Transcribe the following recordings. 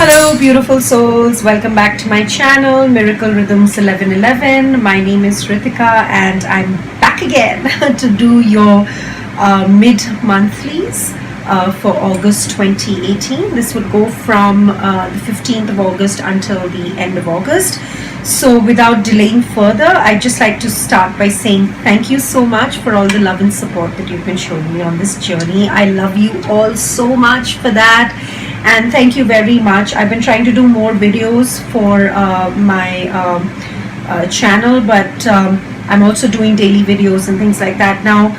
Hello beautiful souls, welcome back to my channel Miracle Rhythms 1111. My name is Ritika and I'm back again to do your mid-monthlies for August 2018. This would go from the 15th of August until the end of August. So without delaying further, I'd just like to start by saying thank you so much for all the love and support that you've been showing me on this journey. I love you all so much for that. And thank you very much. I've been trying to do more videos for my channel, but I'm also doing daily videos and things like that now.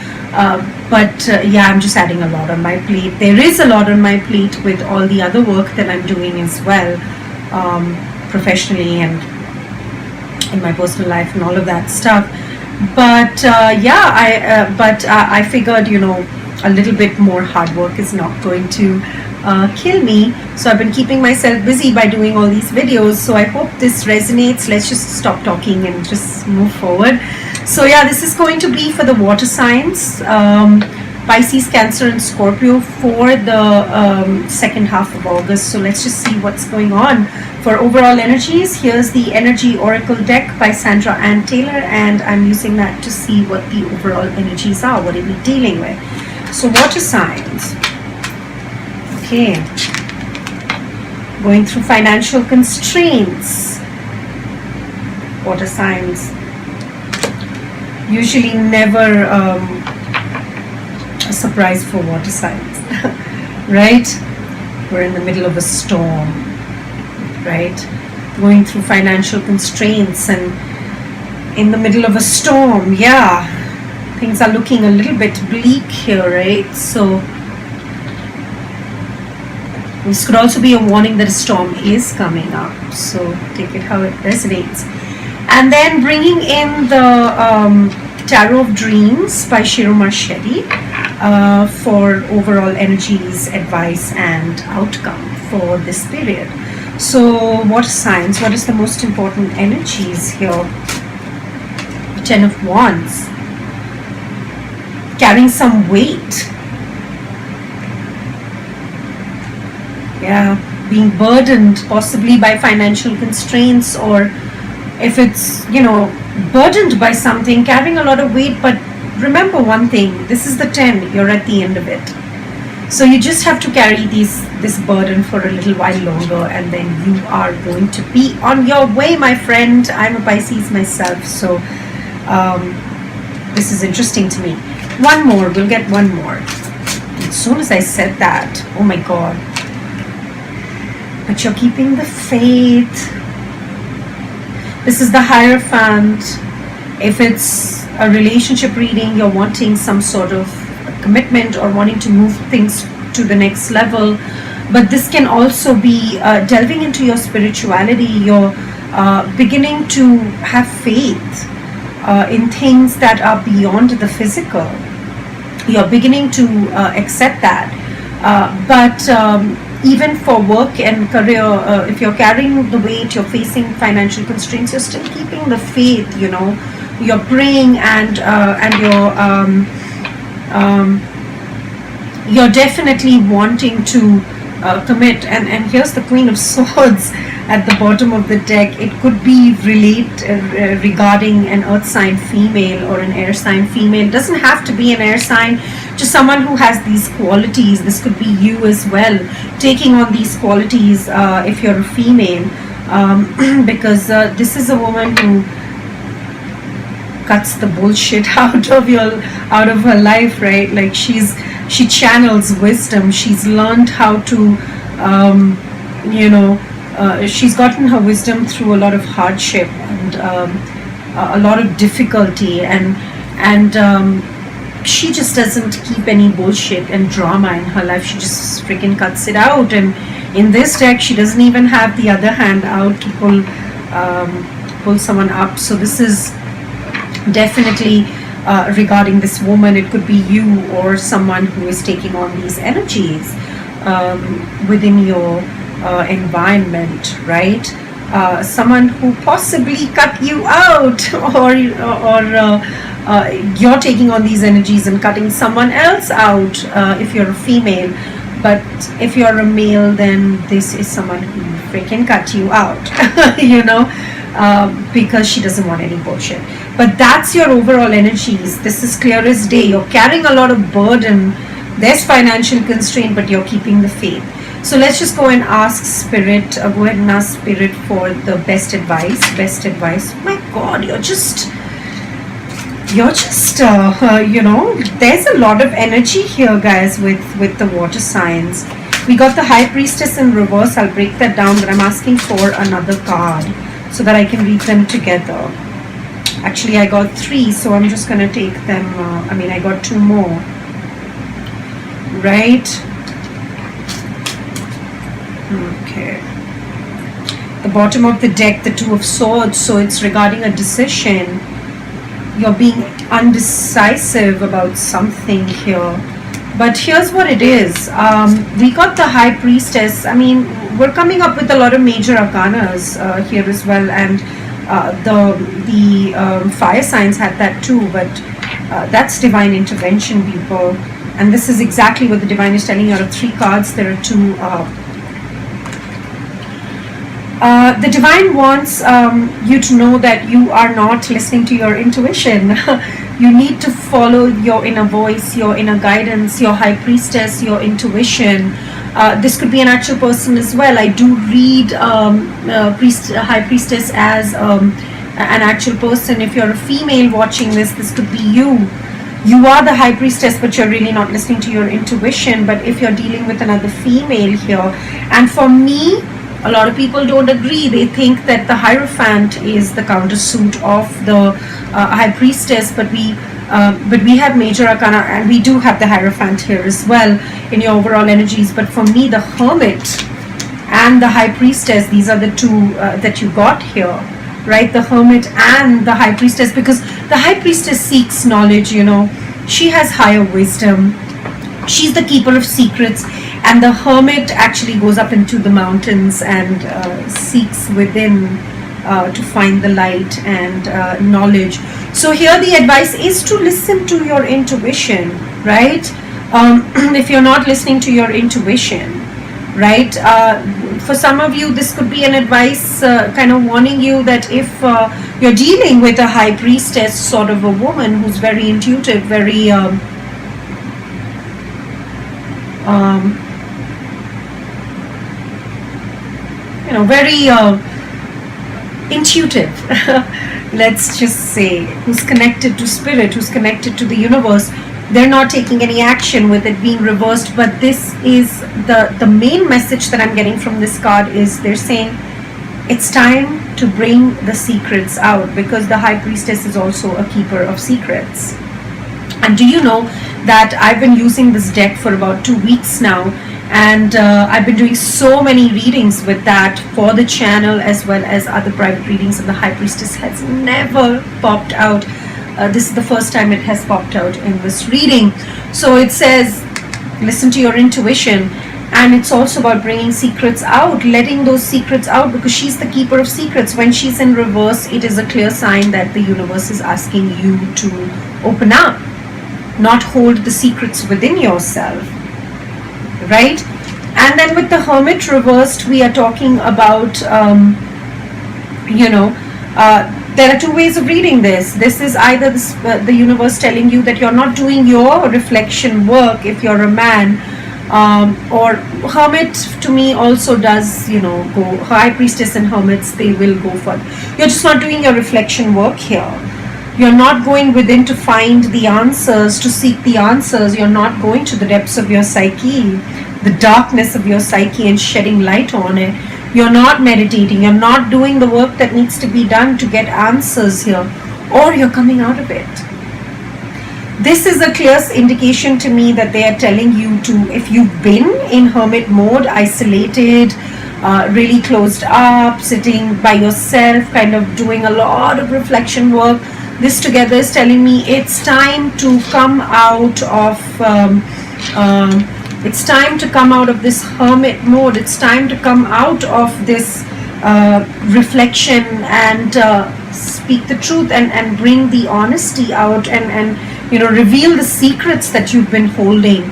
Yeah, I'm just adding a lot on my plate. There is a lot on my plate with all the other work that I'm doing as well, professionally and in my personal life and all of that stuff. But I figured, a little bit more hard work is not going to kill me. So I've been keeping myself busy by doing all these videos. So I hope this resonates. Let's just stop talking and just move forward. So yeah, this is going to be for the water signs, Pisces, Cancer and Scorpio for the second half of August. So let's just see what's going on for overall energies. Here's the Energy Oracle deck by Sandra Ann Taylor, and I'm using that to see what the overall energies are, what are we dealing with. So water signs. Okay. Going through financial constraints. Water signs. Usually never a surprise for water signs. Right? We're in the middle of a storm. Right? Going through financial constraints and in the middle of a storm. Yeah. Things are looking a little bit bleak here, right? So this could also be a warning that a storm is coming up. So take it how it resonates. And then bringing in the Tarot of Dreams by Shivoham for overall energies, advice and outcome for this period. So water signs, what is the most important energies here? The Ten of Wands. Carrying some weight. Yeah, being burdened possibly by financial constraints, or if it's, burdened by something, carrying a lot of weight. But remember one thing, this is the 10, you're at the end of it. So you just have to carry this burden for a little while longer, and then you are going to be on your way, my friend. I'm a Pisces myself, so this is interesting to me. One more, we'll get one more. As soon as I said that, oh my God. But you're keeping the faith. This is the Hierophant. If it's a relationship reading, you're wanting some sort of commitment or wanting to move things to the next level. But this can also be delving into your spirituality. You're beginning to have faith in things that are beyond the physical. You're beginning to accept that. Even for work and career, if you're carrying the weight, you're facing financial constraints, you're still keeping the faith, you're praying and you're definitely wanting to commit. And here's the Queen of Swords at the bottom of the deck. It could be regarding an earth sign female or an air sign female. It doesn't have to be an air sign, just someone who has these qualities. This could be you as well, taking on these qualities if you're a female, because this is a woman who cuts the bullshit out of her life, right? Like she channels wisdom. She's learned how to she's gotten her wisdom through a lot of hardship and a lot of difficulty, and she just doesn't keep any bullshit and drama in her life. She just freaking cuts it out. And in this deck, she doesn't even have the other hand out to pull someone up. So this is definitely regarding this woman. It could be you or someone who is taking on these energies within your environment, right? Someone who possibly cut you out, or you're taking on these energies and cutting someone else out if you're a female. But if you're a male, then this is someone who freaking cut you out, because she doesn't want any bullshit. But that's your overall energies. This is clear as day. You're carrying a lot of burden. There's financial constraint, but you're keeping the faith. So let's just go and ask Spirit. Go ahead and ask Spirit for the best advice. Best advice. My God, you're just there's a lot of energy here, guys, with the water signs. We got the High Priestess in reverse. I'll break that down, but I'm asking for another card so that I can read them together. Actually, I got 3, so I'm just going to take them. I got 2 more. Right? Okay. The bottom of the deck, the 2 of Swords, so it's regarding a decision. You're being undecisive about something here. But here's what it is. We got the High Priestess. We're coming up with a lot of major arcanas here as well. And the fire signs had that too. But that's divine intervention, people. And this is exactly what the divine is telling you. Out of 3 cards, there are 2 the divine wants you to know that you are not listening to your intuition. You need to follow your inner voice, your inner guidance, your High Priestess, your intuition. This could be an actual person as well. I do read High Priestess as an actual person. If you're a female watching this could be you. You are the High Priestess, but you're really not listening to your intuition. But if you're dealing with another female here, and for me, a lot of people don't agree. They think that the Hierophant is the countersuit of the High Priestess, but we have major arcana, and we do have the Hierophant here as well in your overall energies. But for me, the Hermit and the High Priestess, these are the 2 that you got here, right? The Hermit and the High Priestess, because the High Priestess seeks knowledge. She has higher wisdom. She's the keeper of secrets. And the Hermit actually goes up into the mountains and seeks within to find the light and knowledge. So here the advice is to listen to your intuition, right? If you're not listening to your intuition, right? For some of you, this could be an advice kind of warning you that if you're dealing with a High Priestess sort of a woman who's very intuitive, very very intuitive, let's just say, who's connected to spirit, who's connected to the universe. They're not taking any action with it being reversed, but this is the main message that I'm getting from this card is they're saying it's time to bring the secrets out, because the High Priestess is also a keeper of secrets. And do you know that I've been using this deck for about 2 weeks now, and I've been doing so many readings with that for the channel as well as other private readings, and the High Priestess has never popped out. This is the first time it has popped out in this reading. So it says listen to your intuition, and it's also about bringing secrets out, letting those secrets out, because she's the keeper of secrets. When she's in reverse, it is a clear sign that the universe is asking you to open up, not hold the secrets within yourself, right? And then with the Hermit reversed, we are talking about there are 2 ways of reading this. This is either the universe telling you that you're not doing your reflection work if you're a man, or Hermit to me also does, go High Priestess and Hermits, they will go for it. You're just not doing your reflection work here. You're not going within to find the answers, to seek the answers. You're not going to the depths of your psyche, the darkness of your psyche, and shedding light on it. You're not meditating. You're not doing the work that needs to be done to get answers here, or you're coming out of it. This is a clear indication to me that they are telling you to, if you've been in Hermit mode, isolated, really closed up, sitting by yourself, kind of doing a lot of reflection work, this together is telling me it's time to come out of it's time to come out of this Hermit mode. It's time to come out of this reflection and speak the truth and bring the honesty out and reveal the secrets that you've been holding,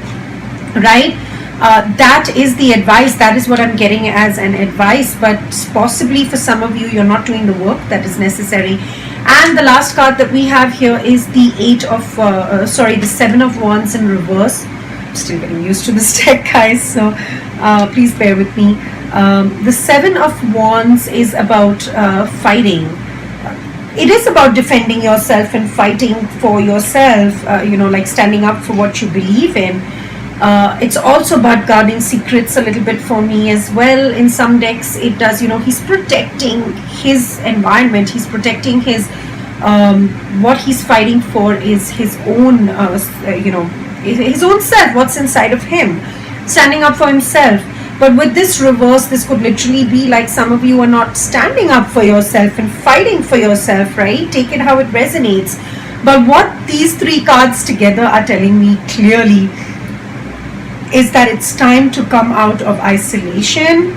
right? That is the advice. That is what I'm getting as an advice. But possibly for some of you, you're not doing the work that is necessary. And the last card that we have here is the the Seven of Wands in reverse. I'm still getting used to this deck, guys, so please bear with me. The Seven of Wands is about fighting. It is about defending yourself and fighting for yourself, like standing up for what you believe in. It's also about guarding secrets a little bit for me as well. In some decks it does, he's protecting his environment, he's protecting his what he's fighting for is his own his own self, what's inside of him, standing up for himself. But with this reverse, this could literally be like some of you are not standing up for yourself and fighting for yourself, right? Take it how it resonates. But what these three cards together are telling me clearly is that it's time to come out of isolation,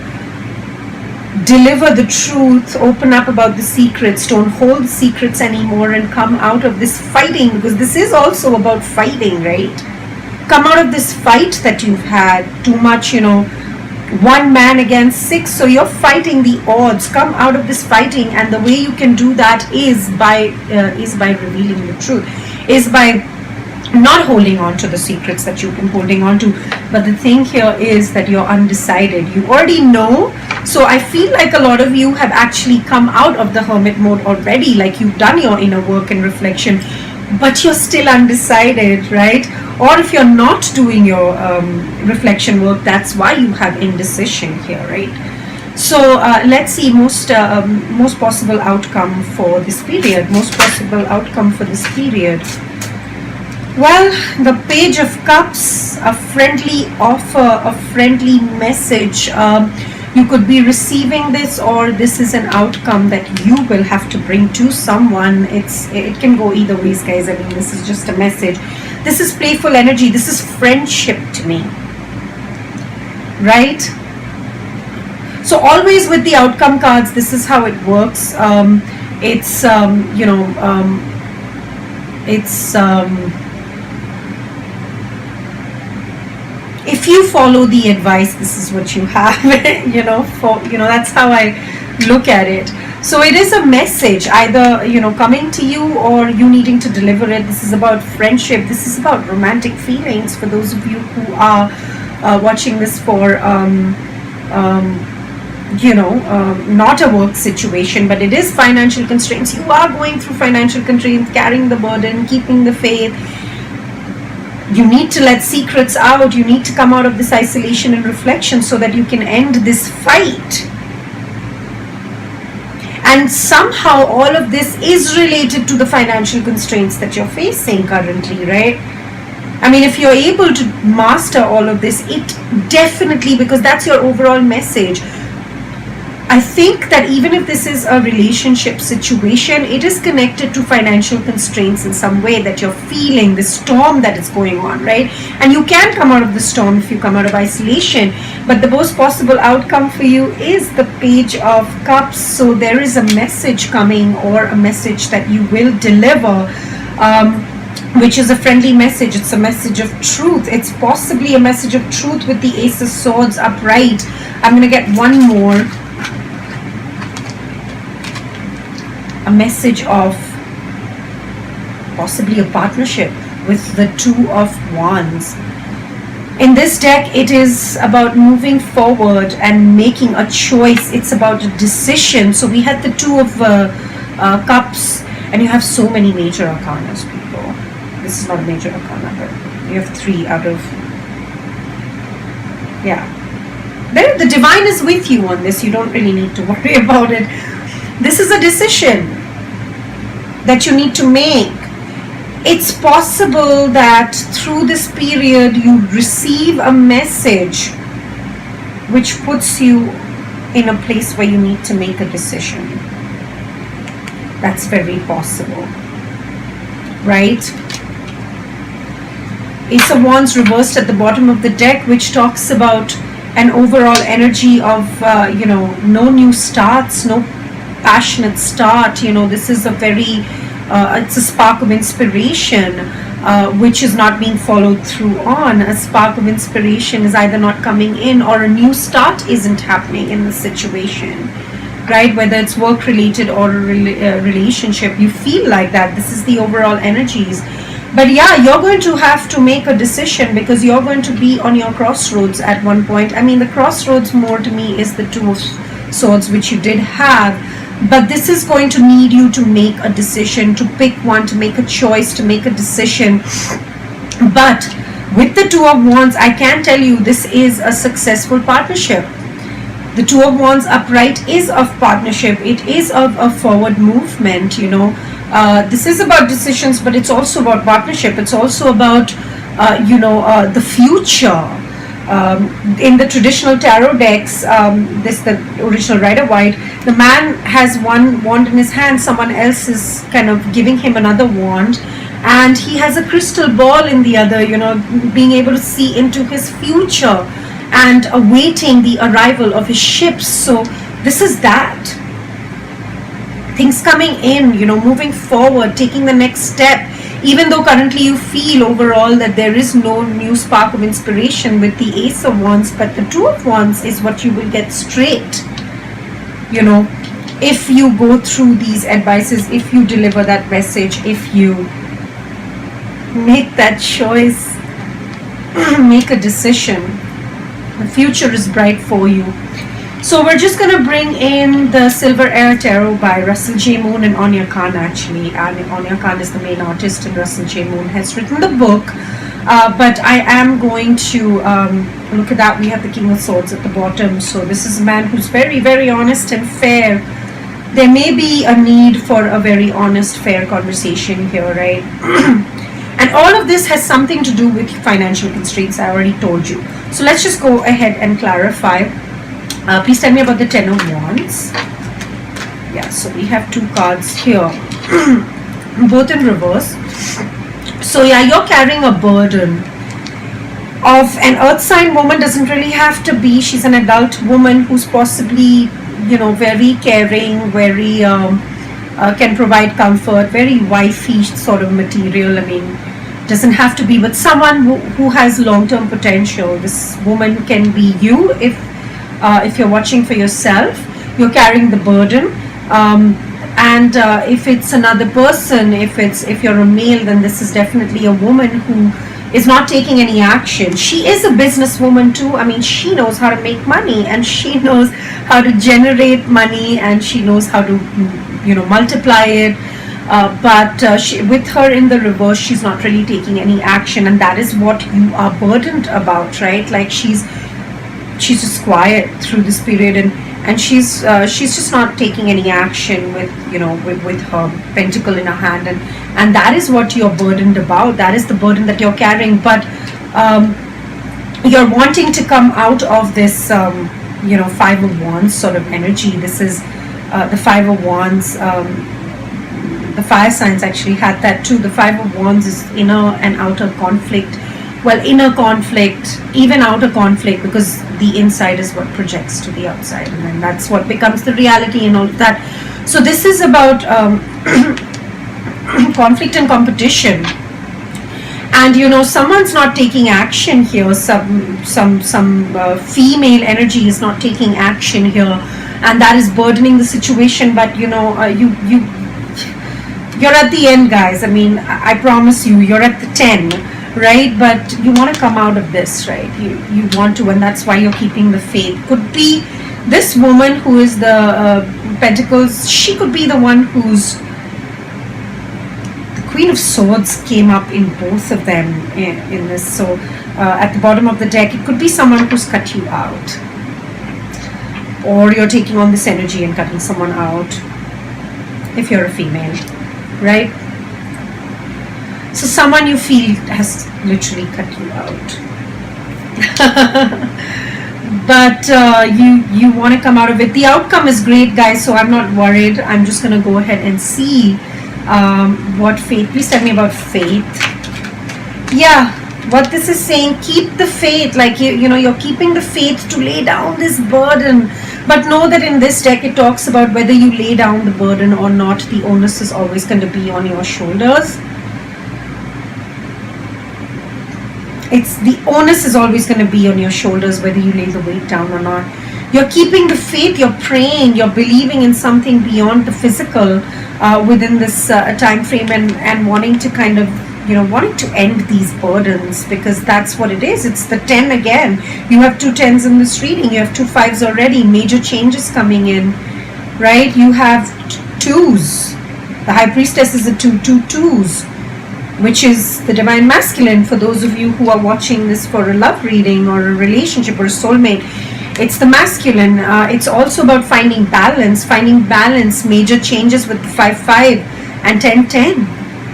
deliver the truth, open up about the secrets, don't hold secrets anymore, and come out of this fighting, because this is also about fighting, right? Come out of this fight that you've had too much, one man against six, so you're fighting the odds. Come out of this fighting, and the way you can do that is by revealing the truth, is by not holding on to the secrets that you've been holding on to. But the thing here is that you're undecided. You already know. So I feel like a lot of you have actually come out of the hermit mode already, like you've done your inner work and reflection, but you're still undecided, right? Or if you're not doing your reflection work, that's why you have indecision here, right? So let's see most possible outcome for this period. Most possible outcome for this period. Well, the Page of Cups, a friendly offer, a friendly message. You could be receiving this, or this is an outcome that you will have to bring to someone. It can go either ways, guys. I mean, this is just a message. This is playful energy. This is friendship to me, right? So always with the outcome cards, this is how it works. If you follow the advice, this is what you have. That's how I look at it. So it is a message, either coming to you or you needing to deliver it. This is about friendship. This is about romantic feelings for those of you who are watching this for not a work situation, but it is financial constraints. You are going through financial constraints, carrying the burden, keeping the faith. You need to let secrets out. You need to come out of this isolation and reflection so that you can end this fight. And somehow all of this is related to the financial constraints that you're facing currently, right? I mean, if you're able to master all of this, it definitely, because that's your overall message. I think that even if this is a relationship situation, it is connected to financial constraints in some way, that you're feeling the storm that is going on, right? And you can come out of the storm if you come out of isolation. But the most possible outcome for you is the Page of Cups. So there is a message coming, or a message that you will deliver, which is a friendly message. It's a message of truth. It's possibly a message of truth with the Ace of Swords upright. I'm going to get one more. A message of possibly a partnership with the Two of Wands. In this deck, it is about moving forward and making a choice. It's about a decision. So we had the Two of Cups, and you have so many major arcanas, people. This is not a major arcana, but you have 3 out of... Yeah. Then the divine is with you on this. You don't really need to worry about it. This is a decision that you need to make. It's possible that through this period you receive a message which puts you in a place where you need to make a decision. That's very possible, right? Ace of Wands reversed at the bottom of the deck, which talks about an overall energy of no new starts, no passionate start. This is a very it's a spark of inspiration, which is not being followed through on. A spark of inspiration is either not coming in, or a new start isn't happening in the situation, right? Whether it's work related or a relationship, you feel like that. This is the overall energies. But yeah, you're going to have to make a decision, because you're going to be on your crossroads at one point. I mean, the crossroads more to me is the Two of Swords, which you did have. But this is going to need you to make a decision, to pick one, to make a choice, to make a decision. But with the Two of Wands, I can tell you this is a successful partnership. The Two of Wands upright is of partnership. It is of a forward movement, you know. This is about decisions, but it's also about partnership. It's also about, the future. In the traditional tarot decks, the original Rider-Waite, the man has one wand in his hand, someone else is kind of giving him another wand, and he has a crystal ball in the other, you know, being able to see into his future and awaiting the arrival of his ships. So this is that. Things coming in, you know, moving forward, taking the next step. Even though currently you feel overall that there is no new spark of inspiration with the Ace of Wands, but the Two of Wands is what you will get straight, you know, if you go through these advices, if you deliver that message, if you make that choice, make a decision. The future is bright for you. So we're just going to bring in the Silver Air Tarot by Russell J. Moon and Anya Khan, actually. And Anya Khan is the main artist, and Russell J. Moon has written the book. But I am going to look at that. We have the King of Swords at the bottom. So this is a man who's very, very honest and fair. There may be a need for a very honest, fair conversation here, right? And all of this has something to do with financial constraints, I already told you. So let's just go ahead and clarify. Please tell me about the Ten of Wands. Yeah, so we have two cards here, both in reverse. So yeah, you're carrying a burden of an earth sign woman. Doesn't really have to be. She's an adult woman who's possibly, you know, very caring, very can provide comfort, very wifey sort of material. I mean, doesn't have to be, but someone who has long-term potential. This woman can be you if you're watching for yourself. You're carrying the burden, and if it's another person, if you're a male, then this is definitely a woman who is not taking any action. She is a businesswoman too. I mean, she knows how to make money, and she knows how to generate money, and she knows how to, you know, multiply it. But with her in the reverse, she's not really taking any action, and that is what you are burdened about, right? Like she's just quiet through this period, and she's just not taking any action with, you know, with her pentacle in her hand, and that is what you're burdened about. That is the burden that you're carrying. But you're wanting to come out of this, you know, Five of Wands sort of energy. This is the Five of Wands. The fire signs actually had that too. The Five of Wands is inner and outer conflict. Well, inner conflict, even outer conflict, because the inside is what projects to the outside, and then that's what becomes the reality and all of that. So this is about conflict and competition, and you know, someone's not taking action here. Some female energy is not taking action here, and that is burdening the situation. But you know, you're at the end, guys. I mean, I promise you, you're at the 10. Right, but you want to come out of this, right? You want to, and that's why you're keeping the faith. Could be this woman who is the Pentacles. She could be the one who's the Queen of Swords came up in both of them in this. So at the bottom of the deck, it could be someone who's cut you out, or you're taking on this energy and cutting someone out if you're a female, right? So someone you feel has literally cut you out. But you want to come out of it. The outcome is great, guys, so I'm not worried. I'm just going to go ahead and see what faith. Please tell me about faith. Yeah, what this is saying, keep the faith. Like, you know, you're keeping the faith to lay down this burden. But know that in this deck it talks about whether you lay down the burden or not, the onus is always going to be on your shoulders. The onus is always going to be on your shoulders, whether you lay the weight down or not. You're keeping the faith, you're praying, you're believing in something beyond the physical within this time frame, and wanting to kind of, wanting to end these burdens, because that's what it is. It's the 10 again. You have 2 10s in this reading. You have 2 5s already. Major changes coming in, right? You have 2s. The High Priestess is a 2 2s, which is the Divine Masculine. For those of you who are watching this for a love reading or a relationship or a soulmate, it's the masculine. It's also about finding balance. Major changes with the 5 5 and 10 10.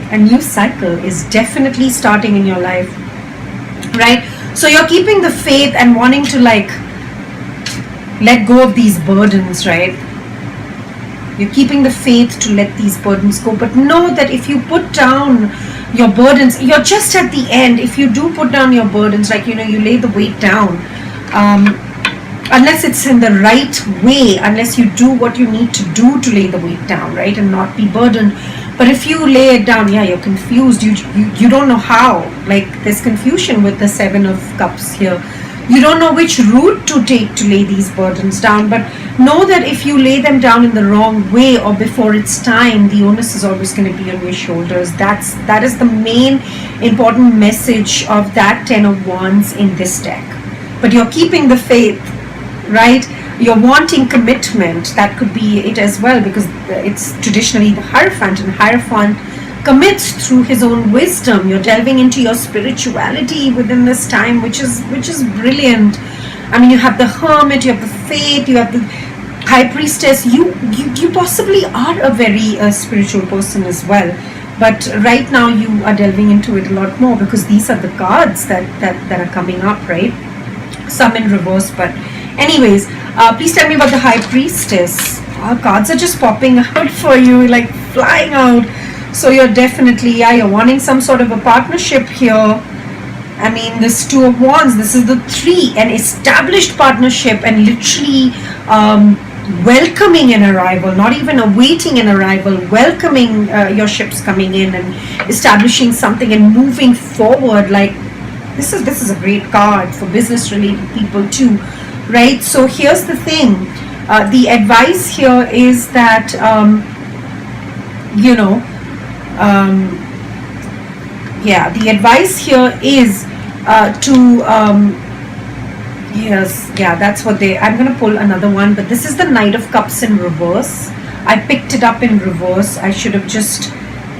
A new cycle is definitely starting in your life, right? So you're keeping the faith and wanting to let go of these burdens, right? You're keeping the faith to let these burdens go. But know that if you put down your burdens, you're just at the end. If you do put down your burdens, you lay the weight down, unless it's in the right way, unless you do what you need to do to lay the weight down, right, and not be burdened. But if you lay it down, you're confused. You don't know how. There's confusion with the 7 of Cups here. You don't know which route to take to lay these burdens down. But know that if you lay them down in the wrong way or before it's time, the onus is always going to be on your shoulders. That is the main important message of that 10 of Wands in this deck. But you're keeping the faith, right? You're wanting commitment. That could be it as well, because it's traditionally the Hierophant, and Hierophant commits through his own wisdom. You're delving into your spirituality within this time, which is brilliant. I mean, you have the Hermit, you have the Faith, you have the High Priestess. You possibly are a very spiritual person as well, but right now you are delving into it a lot more, because these are the cards that are coming up, right? Some in reverse, but anyways, please tell me about the High Priestess. Cards are just popping out for you, flying out. So you're definitely, you're wanting some sort of a partnership here. I mean, this 2 of Wands, this is the 3, an established partnership, and literally welcoming an arrival, not even awaiting an arrival, welcoming your ships coming in and establishing something and moving forward. This is a great card for business related people too, right? So here's the thing, the advice here is that the advice here is that's what I'm gonna pull another one, but this is the Knight of Cups in reverse. I picked it up in reverse. I should have just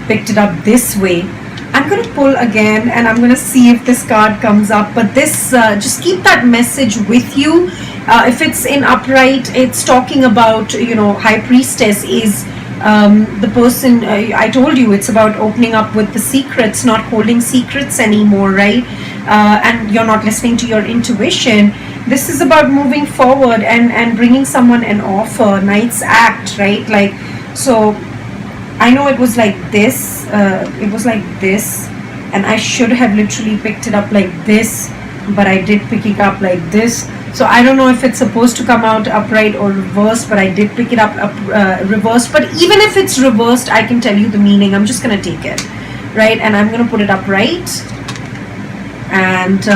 picked it up this way. I'm going to pull again, and I'm going to see if this card comes up, but this, just keep that message with you. If it's in upright, it's talking about, High Priestess is the person, I told you, it's about opening up with the secrets, not holding secrets anymore, right? And you're not listening to your intuition. This is about moving forward and bringing someone an offer, Knight's Act, right? So I know it was like this, and I should have literally picked it up like this, but I did pick it up like this. So I don't know if it's supposed to come out upright or reversed, but I did pick it up reversed. But even if it's reversed, I can tell you the meaning. I'm just going to take it, right? And I'm going to put it upright, and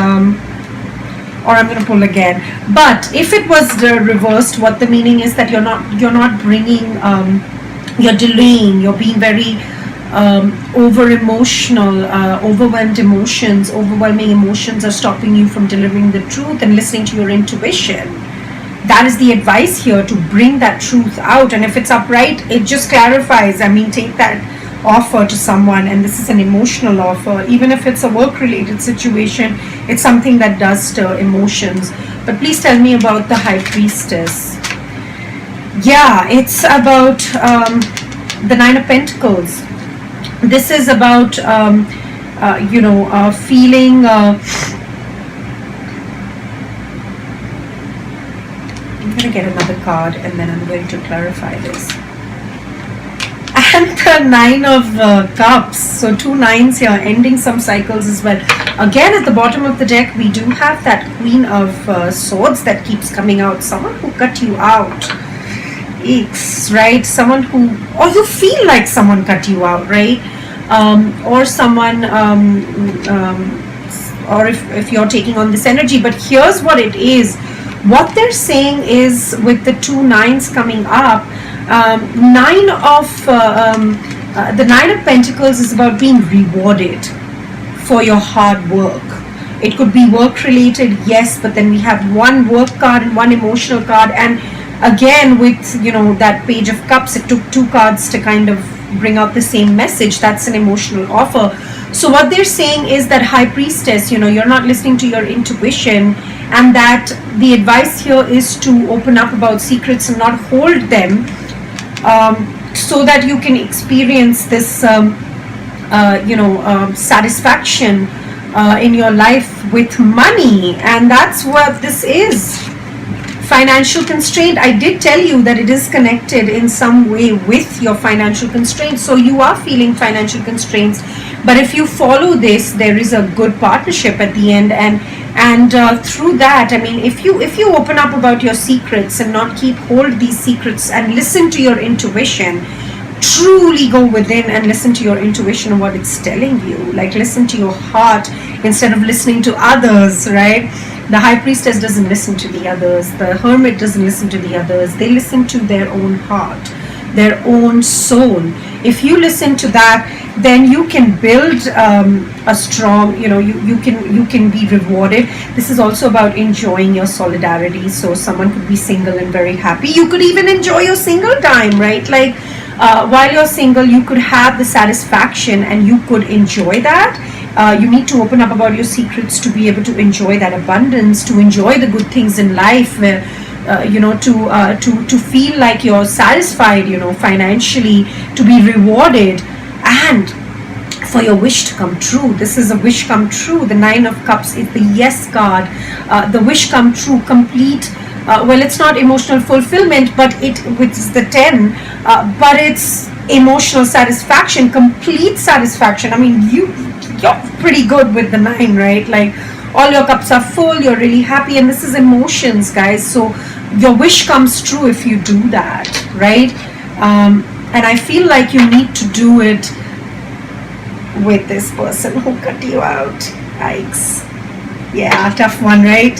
or I'm going to pull again. But if it was reversed, what the meaning is that you're not bringing, you're delaying, you're being very over emotional, overwhelming emotions are stopping you from delivering the truth and listening to your intuition. That is the advice here, to bring that truth out. And if it's upright, it just clarifies. I mean, take that offer to someone, and this is an emotional offer. Even if it's a work related situation, it's something that does stir emotions. But please tell me about the High Priestess. Yeah, it's about the Nine of Pentacles. This is about feeling I'm going to get another card, and then I'm going to clarify this. A And the Nine of Cups. So 2 nines here, ending some cycles as well. Again, at the bottom of the deck, we do have that Queen of Swords that keeps coming out. Someone who cut you out. It's right. Someone who, or you feel like someone cut you out, right? Or someone, or if you're taking on this energy. But here's what it is. What they're saying is, with the 2 nines coming up, the Nine of Pentacles is about being rewarded for your hard work. It could be work related, yes, but then we have one work card and one emotional card. And again, with, you know, that Page of Cups, it took 2 cards to kind of bring out the same message. That's an emotional offer. So what they're saying is that, High Priestess, you know, you're not listening to your intuition, and that the advice here is to open up about secrets and not hold them, so that you can experience this satisfaction in your life with money. And that's what this is. Financial constraint. I did tell you that it is connected in some way with your financial constraints. So you are feeling financial constraints, but if you follow this, there is a good partnership at the end. And through that, I mean, if you open up about your secrets and not keep hold these secrets and listen to your intuition, truly go within and listen to your intuition and what it's telling you, like listen to your heart instead of listening to others, right? The High Priestess doesn't listen to the others. The Hermit doesn't listen to the others. They listen to their own heart, their own soul. If you listen to that, then you can build a strong, you know, you can be rewarded. This is also about enjoying your solidarity. So someone could be single and very happy. You could even enjoy your single time, right? Like while you're single, you could have the satisfaction and you could enjoy that. You need to open up about your secrets to be able to enjoy that abundance, to enjoy the good things in life, where to feel like you're satisfied, you know, financially, to be rewarded, and for your wish to come true. This is a wish come true. The Nine of Cups is the yes card. The wish come true, complete. Well, it's not emotional fulfillment, but which is the 10, but it's emotional satisfaction, complete satisfaction. I mean, you're pretty good with the 9, right? Like, all your cups are full, you're really happy, and this is emotions, guys. So your wish comes true if you do that, right? And I feel like you need to do it with this person who cut you out. Yikes. Yeah, tough one, right?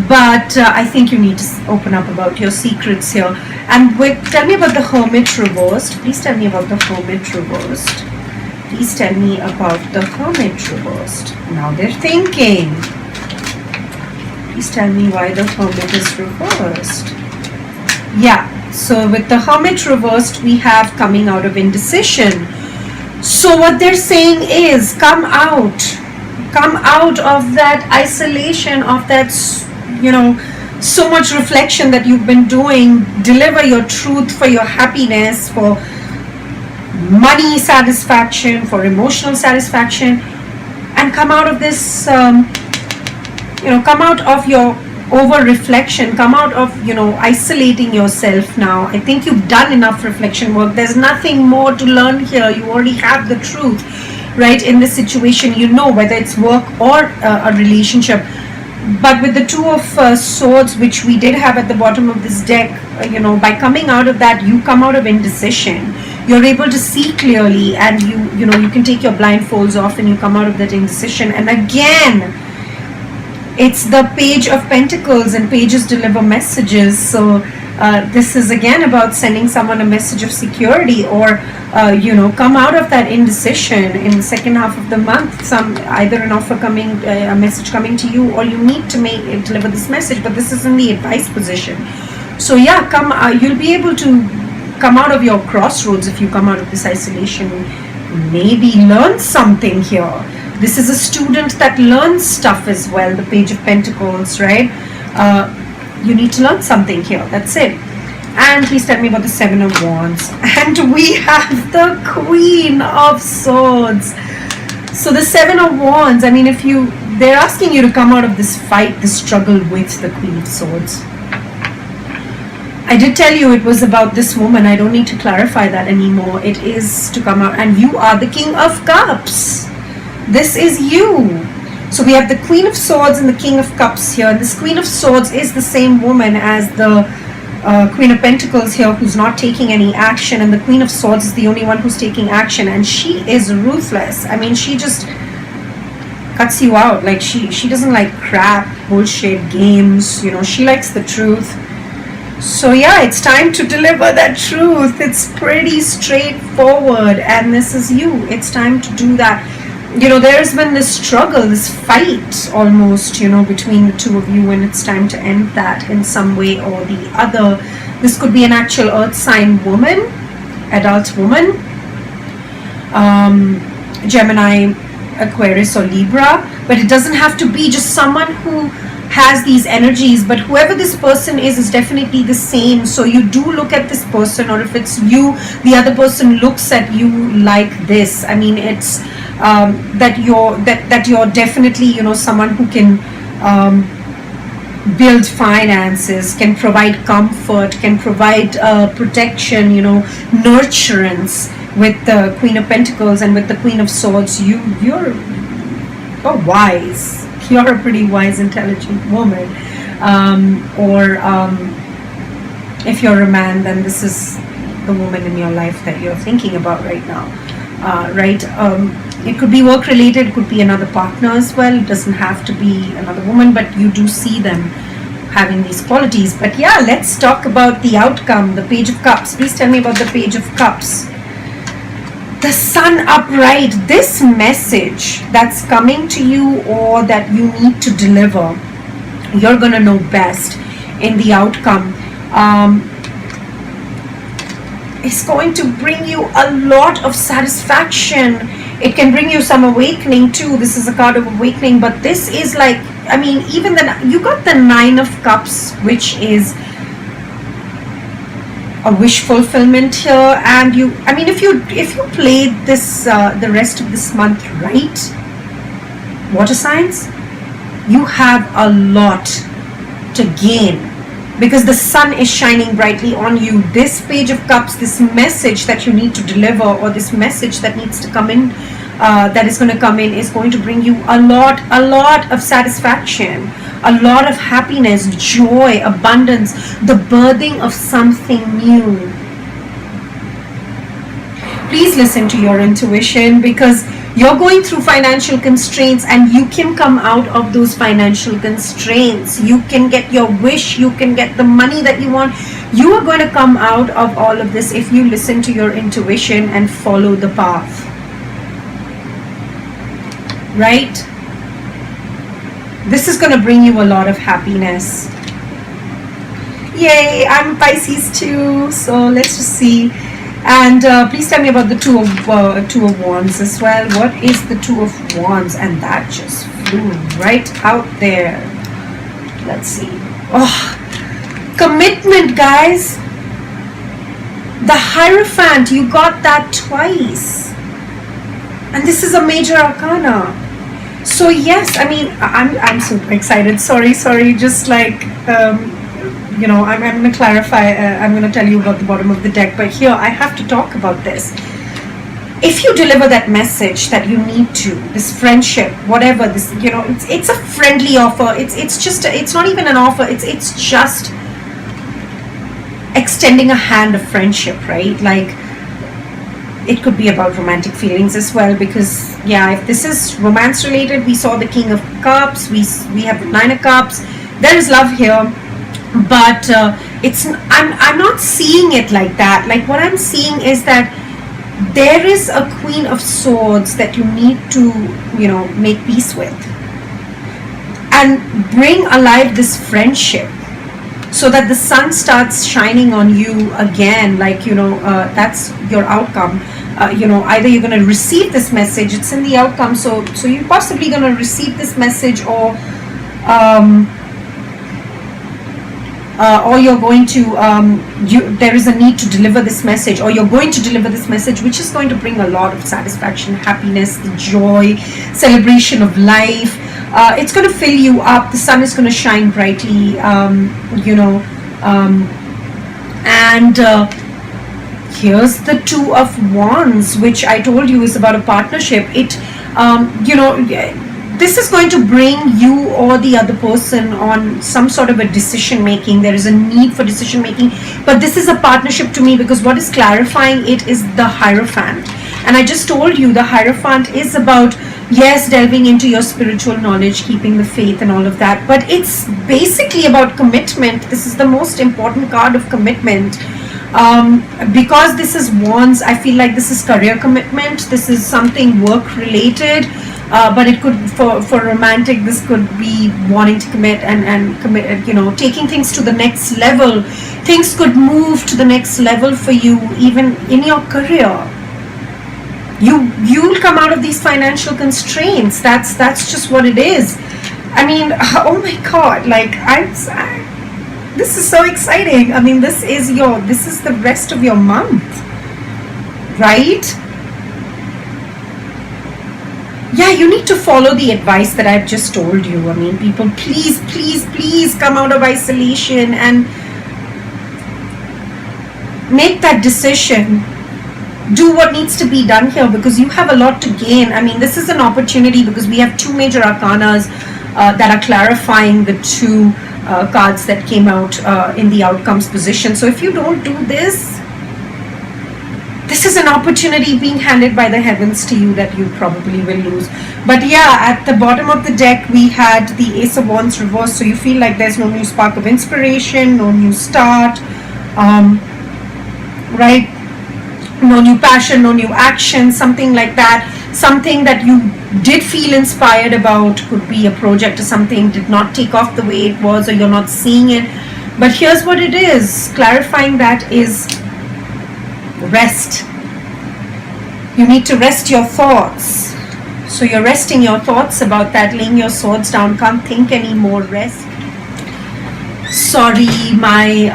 But I think you need to open up about your secrets here. And tell me about the Hermit reversed. Please tell me about the Hermit reversed. Please tell me about the Hermit reversed. Now they're thinking. Please tell me why the Hermit is reversed. Yeah, so with the Hermit reversed, we have coming out of indecision. So what they're saying is, come out of that isolation, of that, you know, so much reflection that you've been doing. Deliver your truth for your happiness, for money satisfaction, for emotional satisfaction, and come out of this, come out of your over reflection, come out of, isolating yourself now. I think you've done enough reflection work. There's nothing more to learn here. You already have the truth, right? In this situation, whether it's work or a relationship. But with the Two of Swords, which we did have at the bottom of this deck, by coming out of that, you come out of indecision. You're able to see clearly, and you can take your blindfolds off and you come out of that indecision. And again, it's the Page of Pentacles, and pages deliver messages. So this is again about sending someone a message of security, or come out of that indecision in the second half of the month. Either an offer coming, a message coming to you, or you need to deliver this message. But this is in the advice position. So yeah, you'll be able to come out of your crossroads if you come out of this isolation. Maybe learn something here. This is a student that learns stuff as well, the Page of Pentacles, right? You need to learn something here. That's it. And please tell me about the Seven of Wands. And we have the Queen of Swords. So the Seven of Wands, I mean, they're asking you to come out of this fight, this struggle with the Queen of Swords. I did tell you it was about this woman. I don't need to clarify that anymore. It is to come out, and you are the King of Cups. This is you. So we have the Queen of Swords and the King of Cups here. And this Queen of Swords is the same woman as the Queen of Pentacles here, who's not taking any action. And the Queen of Swords is the only one who's taking action. And she is ruthless. I mean, she just cuts you out. Like, she doesn't like crap, bullshit, games. You know, she likes the truth. So yeah, it's time to deliver that truth. It's pretty straightforward, and this is you. It's time to do that. You know, there's been this struggle, this fight almost, you know, between the two of you, and it's time to end that in some way or the other. This could be an actual earth sign woman, adult woman, Gemini, Aquarius or Libra, but it doesn't have to be just someone who has these energies, but whoever this person is definitely the same. So you do look at this person, or if it's you, the other person looks at you like this. I mean, it's that you're definitely, you know, someone who can build finances, can provide comfort, can provide protection, you know, nurturance. With the Queen of Pentacles and with the Queen of Swords, you're wise. You're a pretty wise, intelligent woman. If you're a man, then this is the woman in your life that you're thinking about right now. Right? It could be work related, it could be another partner as well. It doesn't have to be another woman, but you do see them having these qualities. But yeah, let's talk about the outcome, the Page of Cups. Please tell me about the Page of Cups. The Sun upright. This message that's coming to you or that you need to deliver, you're gonna know best in the outcome. It's going to bring you a lot of satisfaction. It can bring you some awakening too. This is a card of awakening, but this is like, I mean, even you got the Nine of Cups, which is a wish fulfillment here. And I mean, if you played this the rest of this month right, water signs, you have a lot to gain because the sun is shining brightly on you. This Page of Cups, this message that you need to deliver, or this message that needs to come in, that is going to come in, is going to bring you a lot of satisfaction, a lot of happiness, joy, abundance, the birthing of something new. Please listen to your intuition, because you're going through financial constraints and you can come out of those financial constraints. You can get your wish, you can get the money that you want. You are going to come out of all of this if you listen to your intuition and follow the path. Right? This is going to bring you a lot of happiness. Yay, I'm Pisces too. So let's just see. And please tell me about the Two of Wands as well. What is the Two of Wands? And that just flew right out there. Let's see. Oh, commitment, guys. The Hierophant, you got that twice. And this is a major arcana. So yes, I mean, I'm super excited. Sorry, just like, you know, I'm going to clarify, I'm going to tell you about the bottom of the deck, but here I have to talk about this. If you deliver that message that you need to, this friendship, whatever, this, you know, it's a friendly offer. It's just, it's not even an offer. It's just extending a hand of friendship, right? Like, it could be about romantic feelings as well, because yeah, if this is romance related, we saw the King of Cups, we have the Nine of Cups. There is love here, but I'm not seeing it like that. Like, what I'm seeing is that there is a Queen of Swords that you need to, you know, make peace with and bring alive this friendship, so that the sun starts shining on you again. Like, you know, that's your outcome. You know, either you're going to receive this message, it's in the outcome, so you're possibly going to receive this message, or you're going to there is a need to deliver this message, or you're going to deliver this message, which is going to bring a lot of satisfaction, happiness, joy, celebration of life. It's going to fill you up. The sun is going to shine brightly. You know, And here's the Two of Wands, which I told you is about a partnership. It, this is going to bring you or the other person on some sort of a decision making. There is a need for decision making, but this is a partnership to me, because what is clarifying it is the Hierophant. And I just told you the Hierophant is about, yes, delving into your spiritual knowledge, keeping the faith and all of that, but it's basically about commitment. This is the most important card of commitment. Because this is Wands, I feel like this is career commitment. This is something work related, but it could, for romantic, this could be wanting to commit and commit, taking things to the next level. Things could move to the next level for you, even in your career. You'll come out of these financial constraints. That's just what it is. I mean, oh my God, like this is so exciting. I mean, this is the rest of your month, right? Yeah, you need to follow the advice that I've just told you. I mean, people, please come out of isolation and make that decision. Do what needs to be done here, because you have a lot to gain. I mean, this is an opportunity, because we have two major arcanas that are clarifying the two cards that came out in the outcomes position. So if you don't do this, this is an opportunity being handed by the heavens to you that you probably will lose. But yeah, at the bottom of the deck we had the Ace of Wands reversed, so you feel like there's no new spark of inspiration, no new start, right? No new passion, no new action, something like that. Something that you did feel inspired about, could be a project or something, did not take off the way it was, or you're not seeing it. But here's what it is, clarifying that is rest. You need to rest your thoughts. So you're resting your thoughts about that, laying your swords down, can't think anymore, rest. Sorry, my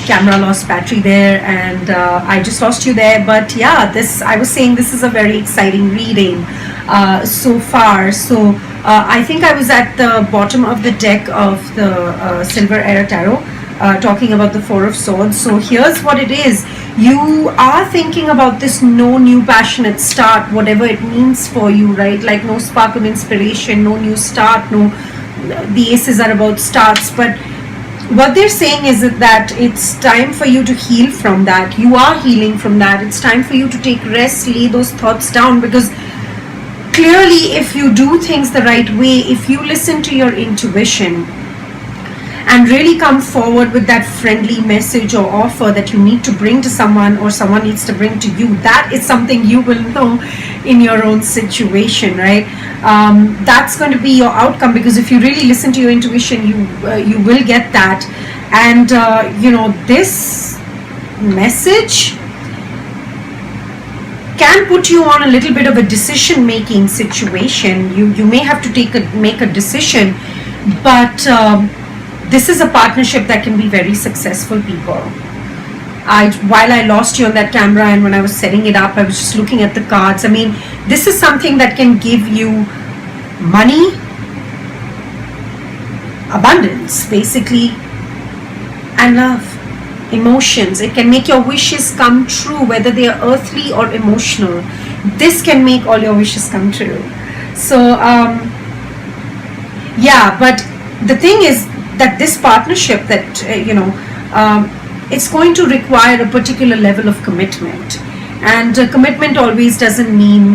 camera lost battery there, and I just lost you there. But yeah, I was saying this is a very exciting reading so far. So I think I was at the bottom of the deck of the Silver Era Tarot, talking about the Four of Swords. So here's what it is. You are thinking about this no new passionate start, whatever it means for you, right? Like no spark of inspiration, no new start, the aces are about starts. But what they're saying is that it's time for you to heal from that. You are healing from that. It's time for you to take rest, lay those thoughts down, because clearly if you do things the right way, if you listen to your intuition and really come forward with that friendly message or offer that you need to bring to someone, or someone needs to bring to you, that is something you will know in your own situation, right? That's going to be your outcome, because if you really listen to your intuition, you will get that. And this message can put you on a little bit of a decision making situation. You may have to make a decision, but this is a partnership that can be very successful, people. While I lost you on that camera, and when I was setting it up, I was just looking at the cards. I mean, this is something that can give you money, abundance, basically, and love, emotions. It can make your wishes come true, whether they are earthly or emotional. This can make all your wishes come true. So, yeah, but the thing is that this partnership that, it's going to require a particular level of commitment. And commitment always doesn't mean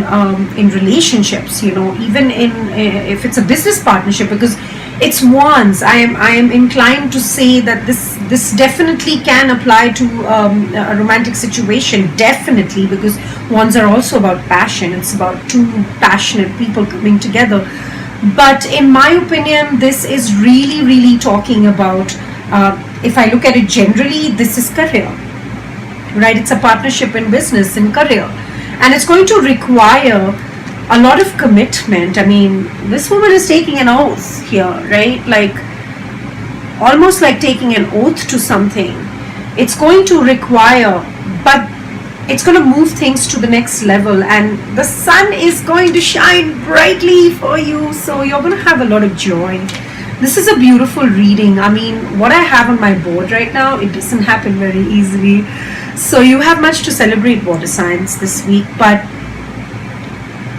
in relationships, even if it's a business partnership, because it's Wands. I am inclined to say that this definitely can apply to a romantic situation, definitely, because Wands are also about passion. It's about two passionate people coming together. But in my opinion, this is really, really talking about, if I look at it generally, this is career, right? It's a partnership in business, in career. And it's going to require a lot of commitment. I mean, this woman is taking an oath here, right? Like, almost like taking an oath to something. It's going to require, but it's going to move things to the next level, and the sun is going to shine brightly for you, so you're going to have a lot of joy. This is a beautiful reading. I mean, what I have on my board right now, it doesn't happen very easily. So you have much to celebrate, water signs, this week. But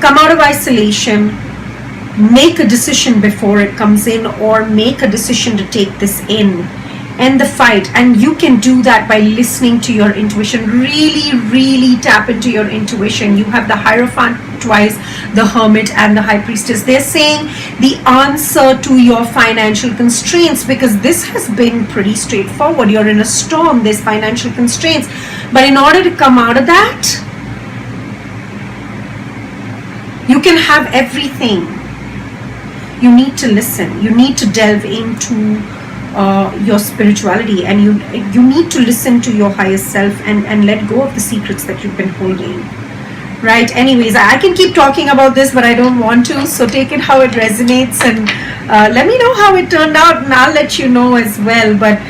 come out of isolation, make a decision before it comes in, or make a decision to take this in, end the fight. And you can do that by listening to your intuition. Really tap into your intuition. You have the Hierophant twice, the Hermit and the High Priestess. They're saying the answer to your financial constraints, because this has been pretty straightforward. You're in a storm, there's financial constraints, but in order to come out of that, you can have everything. You need to listen. You need to delve into your spirituality, and you need to listen to your higher self and let go of the secrets that you've been holding. Right? Anyways, I can keep talking about this, but I don't want to. So take it how it resonates, and let me know how it turned out, and I'll let you know as well. But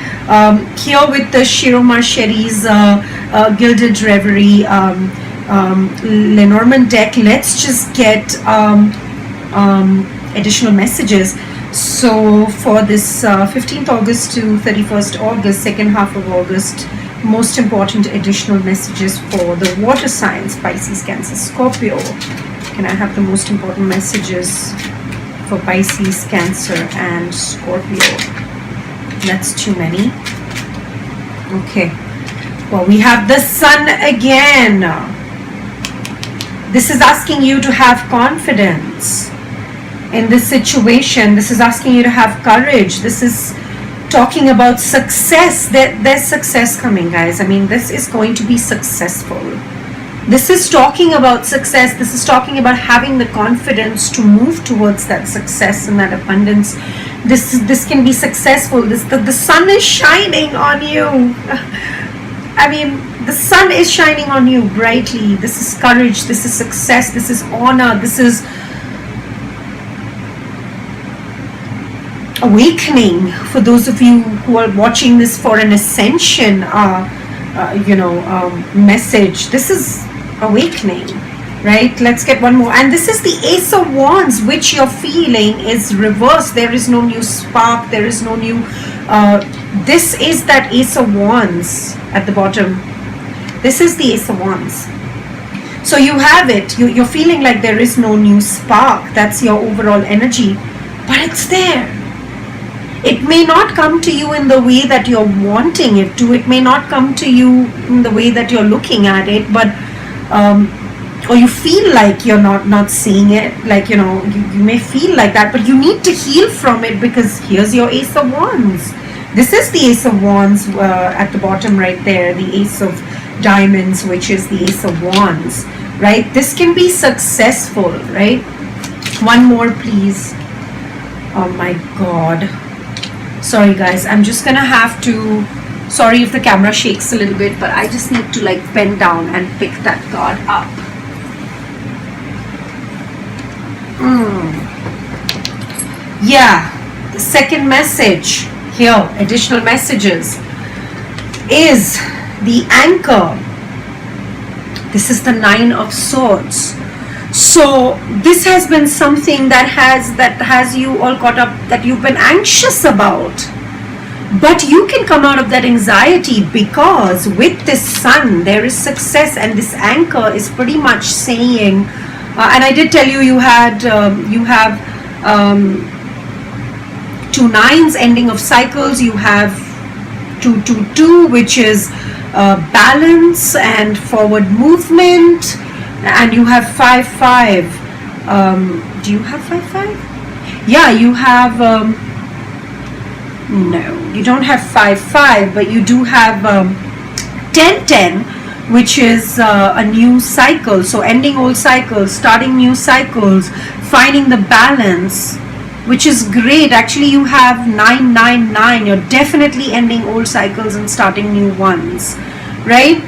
here with the Shivoham Sherry's Gilded Reverie Lenormand deck, let's just get additional messages. So for this 15th August to 31st August, second half of August, most important additional messages for the water signs, Pisces, Cancer, Scorpio. Can I have the most important messages for Pisces, Cancer and Scorpio? That's too many. Okay, well, we have the Sun again. This is asking you to have confidence in this situation. This is asking you to have courage. This is talking about success. There's success coming, guys. I mean, this is going to be successful. This is talking about success. This is talking about having the confidence to move towards that success and that abundance. This can be successful. The sun is shining on you. I mean, the sun is shining on you brightly. This is courage. This is success. This is honor. This is awakening. For those of you who are watching this for an ascension message, this is awakening, right? Let's get one more. And this is the Ace of Wands, which you're feeling is reversed. There is no new spark, there is no new this is that Ace of Wands at the bottom. This is the Ace of Wands. So you have it, you're feeling like there is no new spark. That's your overall energy, but it's there. It may not come to you in the way that you're wanting it to. It may not come to you in the way that you're looking at it, but or you feel like you're not seeing it. Like, you may feel like that, but you need to heal from it, because here's your Ace of Wands. This is the Ace of Wands at the bottom right there. The Ace of Diamonds, which is the Ace of Wands, right? This can be successful, right? One more, please. Oh my God. Sorry guys, I'm just gonna have to, sorry if the camera shakes a little bit, but I just need to like bend down and pick that card up. Yeah, the second message here, additional messages, is the Anchor. This is the Nine of Swords. So this has been something that has you all caught up, that you've been anxious about, but you can come out of that anxiety, because with this Sun there is success, and this Anchor is pretty much saying, and I did tell you, you have 2 nines, ending of cycles. You have 222, which is balance and forward movement. And you have 5-5. Do you have 5-5? Yeah, you have no, you don't have 5-5, but you do have 10-10, which is a new cycle. So ending old cycles, starting new cycles, finding the balance, which is great. Actually, you have 9-9-9. You're definitely ending old cycles and starting new ones, right?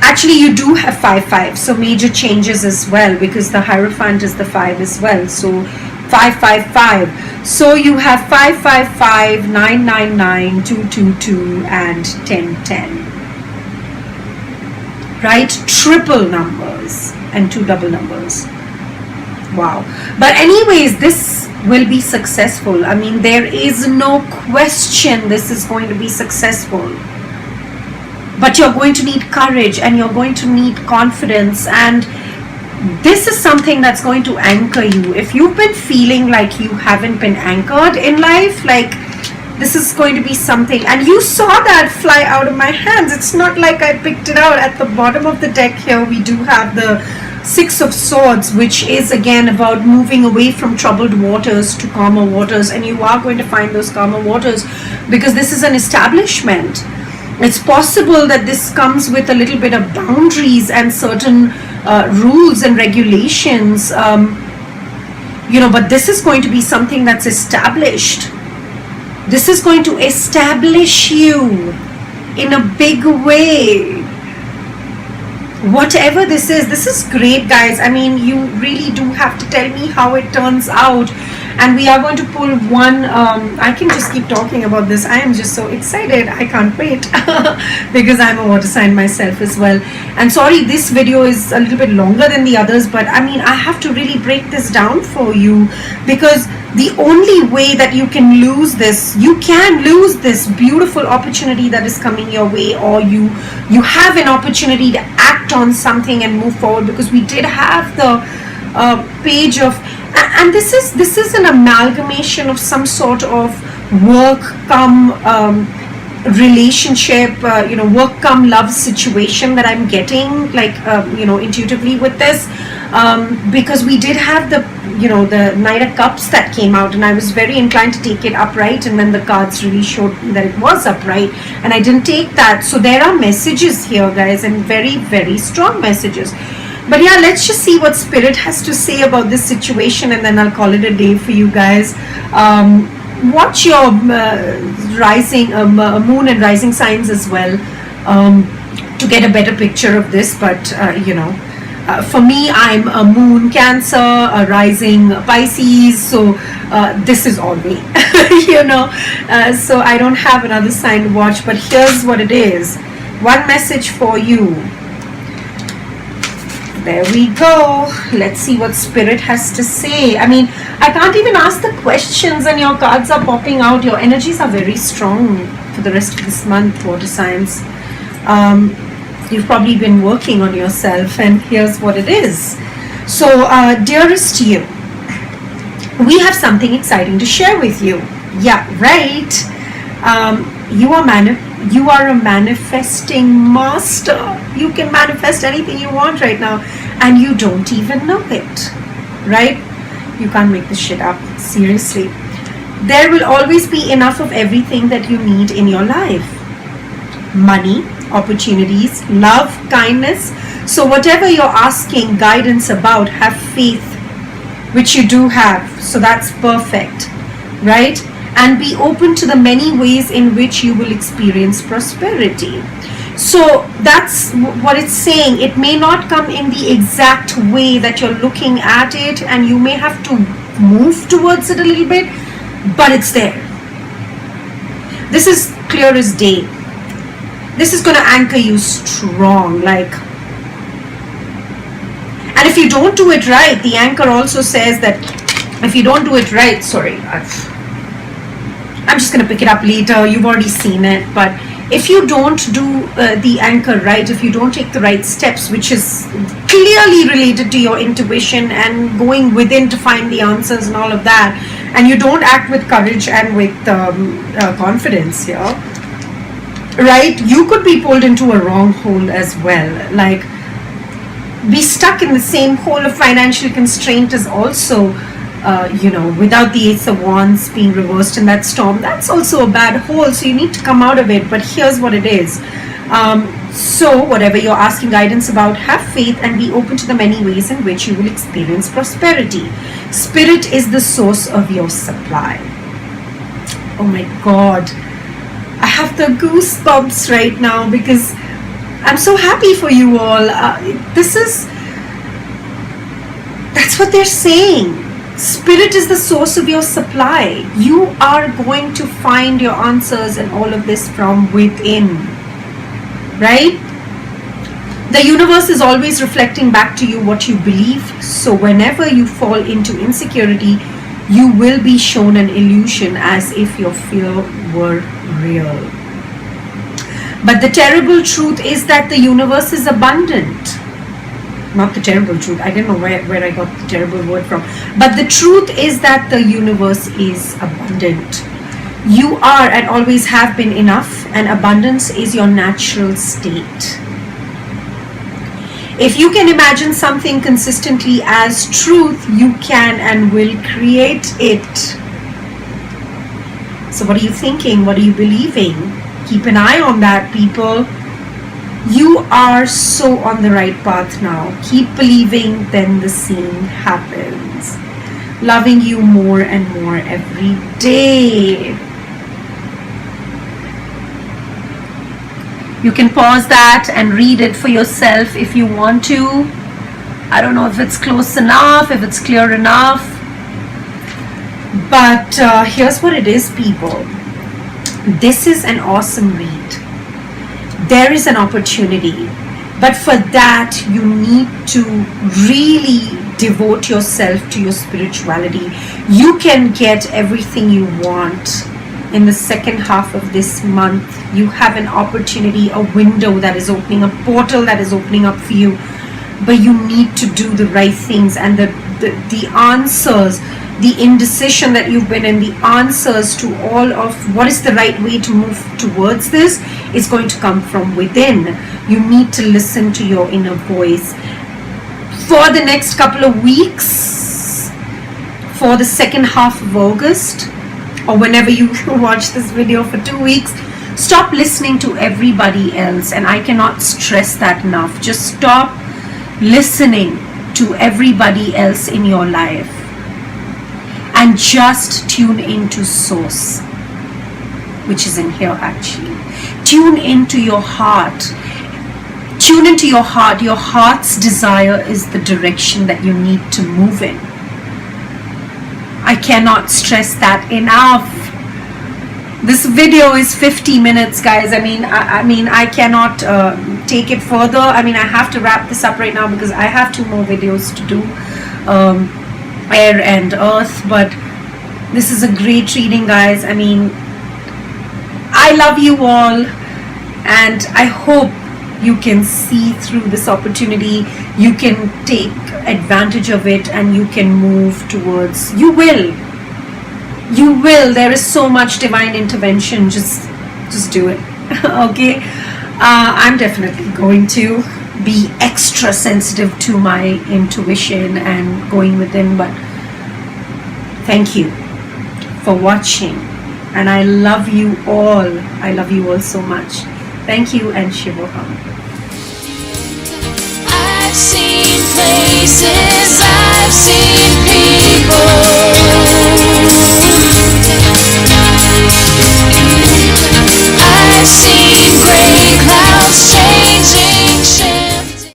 Actually, you do have 5-5, so major changes as well, because the Hierophant is the 5 as well. So 5-5-5. So you have 5-5-5, 9-9-9, 2-2-2, and 10-10. Right? Triple numbers and 2 double numbers. Wow. But anyways, this will be successful. I mean, there is no question this is going to be successful. But you're going to need courage, and you're going to need confidence, and this is something that's going to anchor you. If you've been feeling like you haven't been anchored in life, like, this is going to be something. And you saw that fly out of my hands. It's not like I picked it out. At the bottom of the deck here, we do have the Six of Swords, which is again about moving away from troubled waters to calmer waters. And you are going to find those calmer waters, because this is an establishment. It's possible that this comes with a little bit of boundaries and certain rules and regulations, but this is going to be something that's established. This is going to establish you in a big way. Whatever this is great, guys. I mean, you really do have to tell me how it turns out. And we are going to pull one. I can just keep talking about this. I am just so excited. I can't wait because I'm a water sign myself as well. And sorry, this video is a little bit longer than the others, but I mean, I have to really break this down for you, because the only way that you can lose this, you can lose this beautiful opportunity that is coming your way, or you have an opportunity to act on something and move forward, because we did have the page of, and this is an amalgamation of some sort of work come relationship, work come love situation that I'm getting, like, intuitively with this, because we did have the Knight of Cups that came out, and I was very inclined to take it upright, and then the cards really showed me that it was upright, and I didn't take that. So there are messages here, guys, and very, very strong messages. But yeah, let's just see what Spirit has to say about this situation, and then I'll call it a day for you guys. Watch your rising moon and rising signs as well, to get a better picture of this. But for me, I'm a moon Cancer, a rising Pisces, so this is all me. So I don't have another sign to watch. But here's what it is. One message for you. There we go. Let's see what Spirit has to say. I mean, I can't even ask the questions, and your cards are popping out. Your energies are very strong for the rest of this month, water signs. You've probably been working on yourself, and here's what it is. So, dearest you, we have something exciting to share with you. Yeah, right. You are a manifesting master. You can manifest anything you want right now, and you don't even know it, right? You can't make this shit up, seriously. There will always be enough of everything that you need in your life. Money, opportunities, love, kindness. So whatever you're asking guidance about, have faith, which you do have. So that's perfect, right? And be open to the many ways in which you will experience prosperity. So that's what it's saying. It may not come in the exact way that you're looking at it, and you may have to move towards it a little bit, but it's there. This is clear as day. This is going to anchor you strong, like. And if you don't do it right, the anchor also says that if you don't do it right, sorry, I'm just going to pick it up later. You've already seen it. But if you don't do the anchor right, if you don't take the right steps, which is clearly related to your intuition and going within to find the answers and all of that, and you don't act with courage and with confidence here, right, you could be pulled into a wrong hole as well. Like, be stuck in the same hole of financial constraint is also, without the Ace of Wands being reversed in that storm, that's also a bad hole. So you need to come out of it. But here's what it is. So whatever you're asking guidance about, have faith and be open to the many ways in which you will experience prosperity. Spirit is the source of your supply. Oh my God. I have the goosebumps right now because I'm so happy for you all. That's what they're saying. Spirit is the source of your supply. You are going to find your answers and all of this from within, right? The universe is always reflecting back to you what you believe. So whenever you fall into insecurity, you will be shown an illusion as if your fear were real. But the terrible truth is that the universe is abundant. Not the terrible truth. I don't know where I got the terrible word from. But the truth is that the universe is abundant. You are and always have been enough, and abundance is your natural state. If you can imagine something consistently as truth, you can and will create it. So what are you thinking? What are you believing? Keep an eye on that, people. You are so on the right path now. Keep believing, then the same happens. Loving you more and more every day. You can pause that and read it for yourself if you want to. I don't know if it's close enough, if it's clear enough. But here's what it is, people. This is an awesome read. There is an opportunity. But for that, you need to really devote yourself to your spirituality. You can get everything you want. In the second half of this month, you have an opportunity, a window that is opening, a portal that is opening up for you. But you need to do the right things, and the answers, the indecision that you've been in, the answers to all of what is the right way to move towards this is going to come from within. You need to listen to your inner voice. For the next couple of weeks, for the second half of August, or whenever you watch this video for 2 weeks, stop listening to everybody else. And I cannot stress that enough. Just stop listening to everybody else in your life and just tune into source, which is in here actually. Tune into your heart. Tune into your heart. Your heart's desire is the direction that you need to move in. I cannot stress that enough. This video is 50 minutes, guys. I mean, I cannot take it further. I mean, I have to wrap this up right now because I have 2 more videos to do, air and earth. But this is a great reading, guys. I mean, I love you all, and I hope you can see through this opportunity. You can take advantage of it, and you can move towards. You will. There is so much divine intervention. Just do it. Okay. I'm definitely going to be extra sensitive to my intuition and going within. But thank you for watching, and I love you all. I love you all so much. Thank you, and Shivoham. I've seen places